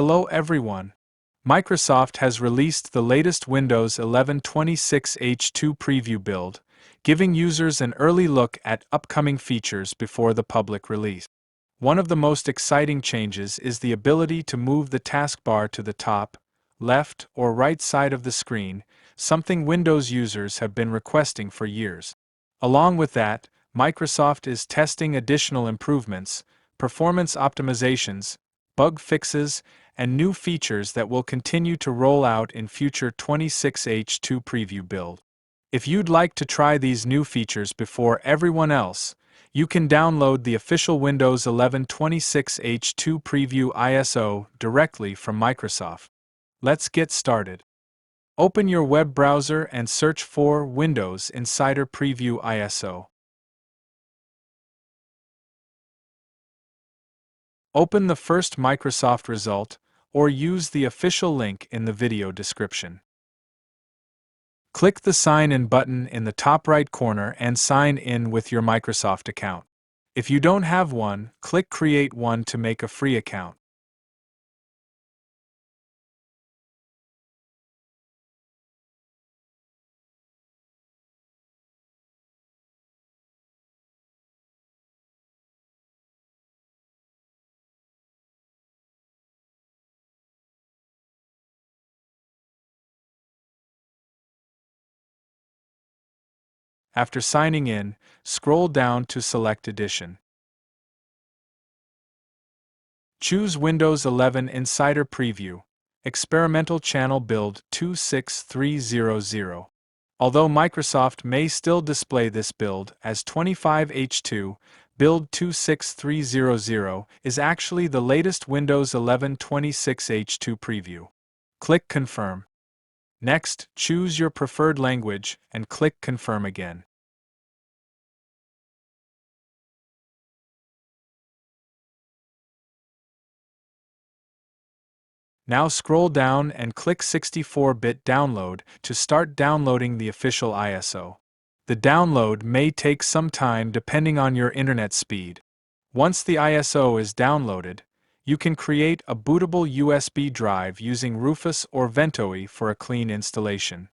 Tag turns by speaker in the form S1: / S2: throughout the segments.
S1: Hello everyone. Microsoft has released the latest Windows 11 26H2 preview build, giving users an early look at upcoming features before the public release. One of the most exciting changes is the ability to move the taskbar to the top, left, or right side of the screen, something Windows users have been requesting for years. Along with that, Microsoft is testing additional improvements, performance optimizations, bug fixes, and new features that will continue to roll out in future 26H2 preview build. If you'd like to try these new features before everyone else, you can download the official Windows 11 26H2 preview ISO directly from Microsoft. Let's get started. Open your web browser and search for Windows Insider Preview ISO. Open the first Microsoft result, or use the official link in the video description. Click the Sign In button in the top right corner and sign in with your Microsoft account. If you don't have one, click Create One to make a free account. After signing in, scroll down to select Edition. Choose Windows 11 Insider Preview, Experimental Channel Build 26300. Although Microsoft may still display this build as 25H2, Build 26300 is actually the latest Windows 11 26H2 preview. Click Confirm. Next, choose your preferred language and click Confirm again. Now scroll down and click 64-bit download to start downloading the official ISO. The download may take some time depending on your internet speed. Once the ISO is downloaded, you can create a bootable USB drive using Rufus or Ventoy for a clean installation.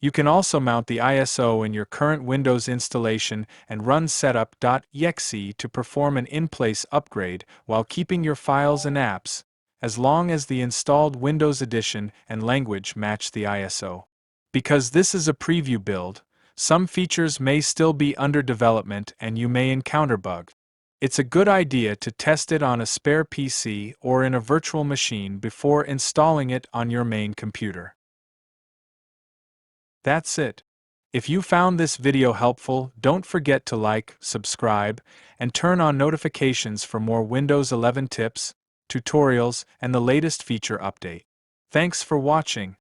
S1: You can also mount the ISO in your current Windows installation and run setup.exe to perform an in-place upgrade while keeping your files and apps, as long as the installed Windows edition and language match the ISO. Because this is a preview build, some features may still be under development and you may encounter bugs. It's a good idea to test it on a spare PC or in a virtual machine before installing it on your main computer. That's it. If you found this video helpful, don't forget to like, subscribe, and turn on notifications for more Windows 11 tips, tutorials, and the latest feature update. Thanks for watching.